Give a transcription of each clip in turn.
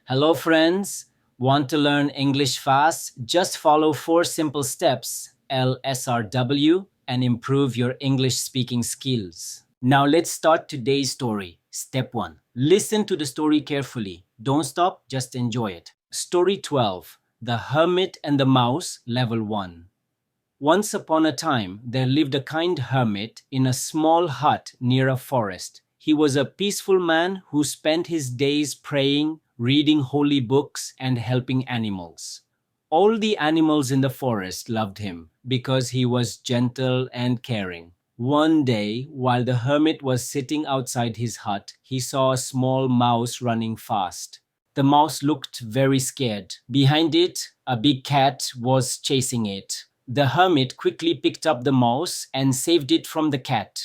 Hello, friends. Want to learn English fast? Just follow 4 simple steps, LSRW, and improve your English speaking skills. Now, let's start today's story. Step 1. Listen to the story carefully. Don't stop, just enjoy it. Story 12. The Hermit and the Mouse, Level 1. Once upon a time, there lived a kind hermit in a small hut near a forest. He was a peaceful man who spent his days praying, reading holy books, and helping animals. All the animals in the forest loved him because he was gentle and caring. One day, while the hermit was sitting outside his hut, he saw a small mouse running fast. The mouse looked very scared. Behind it, a big cat was chasing it. The hermit quickly picked up the mouse and saved it from the cat.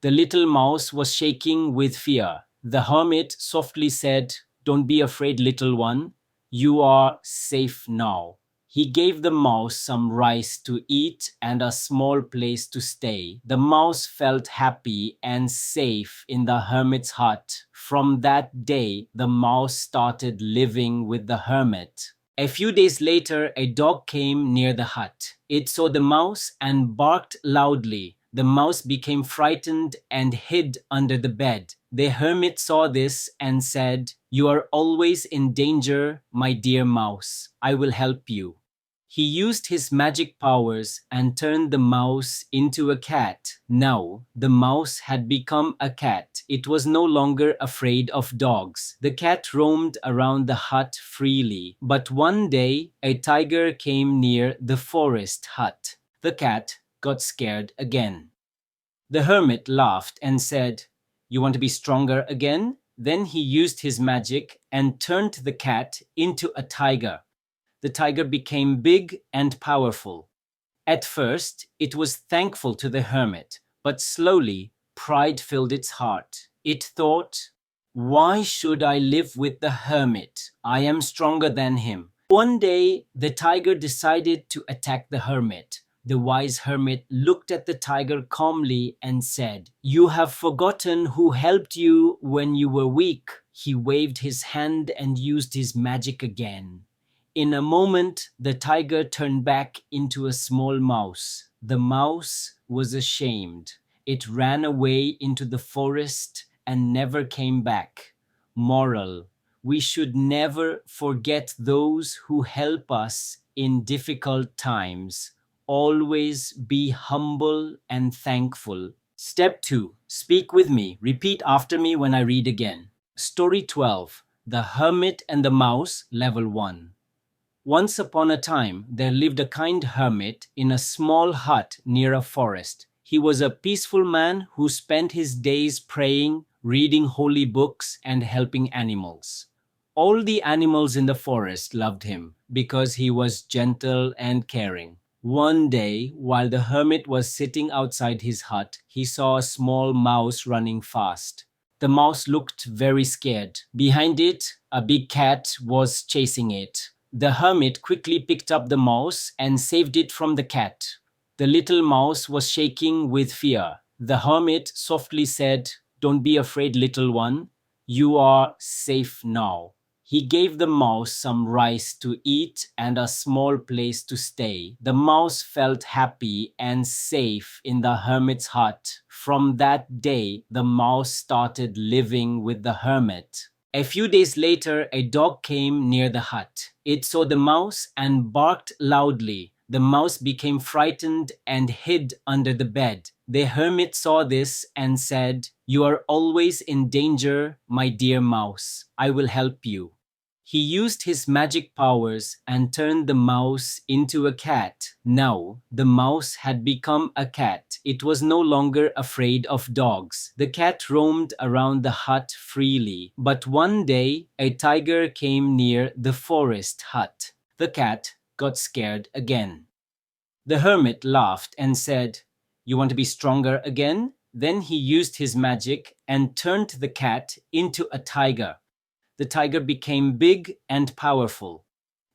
The little mouse was shaking with fear. The hermit softly said, "Don't be afraid, little one. You are safe now." He gave the mouse some rice to eat and a small place to stay. The mouse felt happy and safe in the hermit's hut. From that day, the mouse started living with the hermit. A few days later, a dog came near the hut. It saw the mouse and barked loudly. The mouse became frightened and hid under the bed. The hermit saw this and said, "You are always in danger, my dear mouse. I will help you." He used his magic powers and turned the mouse into a cat. Now, the mouse had become a cat. It was no longer afraid of dogs. The cat roamed around the hut freely. But one day, a tiger came near the forest hut. The cat got scared again. The hermit laughed and said, "You want to be stronger again?" Then he used his magic and turned the cat into a tiger. The tiger became big and powerful. At first, it was thankful to the hermit, but slowly, pride filled its heart. It thought, "Why should I live with the hermit? I am stronger than him." One day, the tiger decided to attack the hermit. The wise hermit looked at the tiger calmly and said, "You have forgotten who helped you when you were weak." He waved his hand and used his magic again. In a moment, the tiger turned back into a small mouse. The mouse was ashamed. It ran away into the forest and never came back. Moral: we should never forget those who help us in difficult times. Always be humble and thankful. Step 2. Speak with me. Repeat after me when I read again. Story 12. The Hermit and the Mouse, Level 1. Once upon a time, there lived a kind hermit in a small hut near a forest. He was a peaceful man who spent his days praying, reading holy books, and helping animals. All the animals in the forest loved him because he was gentle and caring. One day, while the hermit was sitting outside his hut, he saw a small mouse running fast. The mouse looked very scared. Behind it, a big cat was chasing it. The hermit quickly picked up the mouse and saved it from the cat. The little mouse was shaking with fear. The hermit softly said, "Don't be afraid, little one. You are safe now." He gave the mouse some rice to eat and a small place to stay. The mouse felt happy and safe in the hermit's hut. From that day, the mouse started living with the hermit. A few days later, a dog came near the hut. It saw the mouse and barked loudly. The mouse became frightened and hid under the bed. The hermit saw this and said, "You are always in danger, my dear mouse. I will help you." He used his magic powers and turned the mouse into a cat. Now, the mouse had become a cat. It was no longer afraid of dogs. The cat roamed around the hut freely. But one day, a tiger came near the forest hut. The cat got scared again. The hermit laughed and said, "You want to be stronger again?" Then he used his magic and turned the cat into a tiger. The tiger became big and powerful.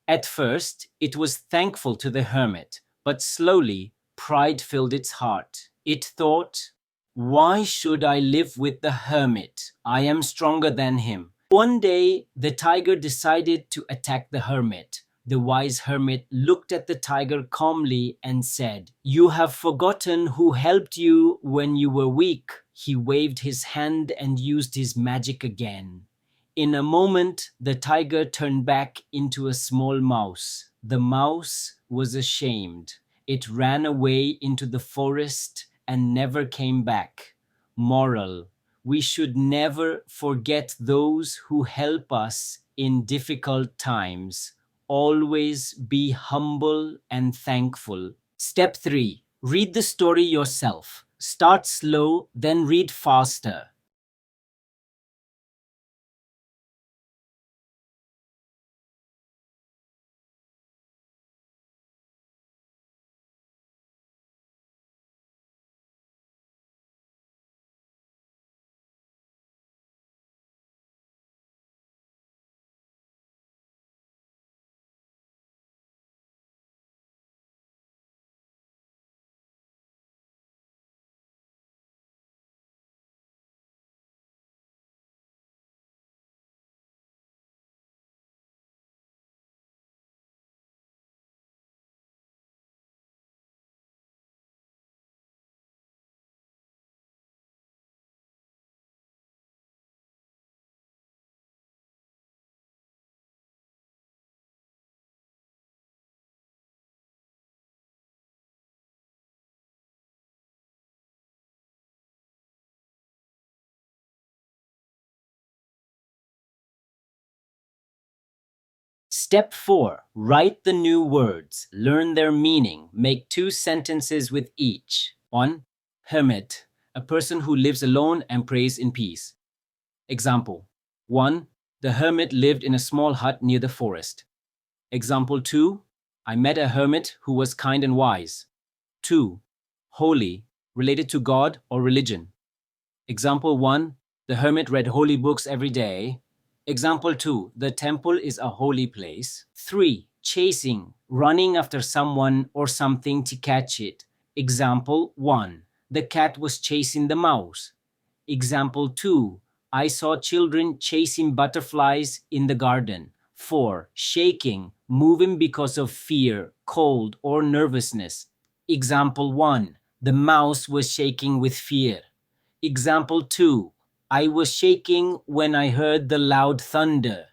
At first, it was thankful to the hermit, but slowly, pride filled its heart. It thought, "Why should I live with the hermit? I am stronger than him." One day, the tiger decided to attack the hermit. The wise hermit looked at the tiger calmly and said, "You have forgotten who helped you when you were weak." He waved his hand and used his magic again. In a moment, the tiger turned back into a small mouse. The mouse was ashamed. It ran away into the forest and never came back. Moral: we should never forget those who help us in difficult times. Always be humble and thankful. Step 3. Read the story yourself. Start slow, then read faster. Step 4. Write the new words. Learn their meaning. Make 2 sentences with each. 1. Hermit, a person who lives alone and prays in peace. Example: 1. The hermit lived in a small hut near the forest. Example 2. I met a hermit who was kind and wise. 2. Holy, related to God or religion. Example 1. The hermit read holy books every day. Example 2. The temple is a holy place. 3. Chasing, running after someone or something to catch it. Example 1. The cat was chasing the mouse. Example 2. I saw children chasing butterflies in the garden. 4. Shaking, moving because of fear, cold, or nervousness. Example 1. The mouse was shaking with fear. Example 2. I was shaking when I heard the loud thunder.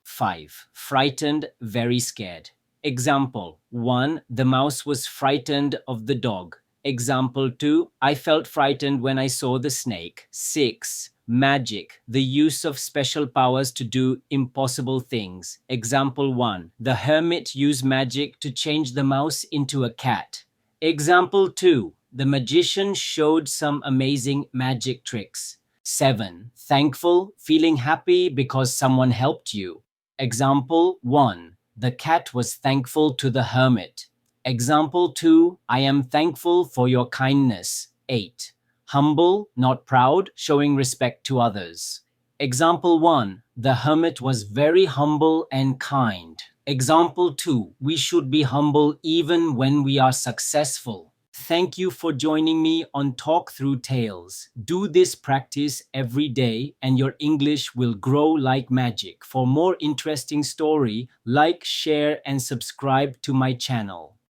5. Frightened, very scared. Example 1. The mouse was frightened of the dog. Example 2. I felt frightened when I saw the snake. 6. Magic, the use of special powers to do impossible things. Example 1. The hermit used magic to change the mouse into a cat. Example 2. The magician showed some amazing magic tricks. 7. Thankful, feeling happy because someone helped you. Example 1. The cat was thankful to the hermit. Example 2. I am thankful for your kindness. 8. Humble, not proud, showing respect to others. Example 1. The hermit was very humble and kind. Example 2. We should be humble even when we are successful. Thank you for joining me on Talk Through Tales. Do this practice every day and your English will grow like magic. For more interesting story, like, share and subscribe to my channel.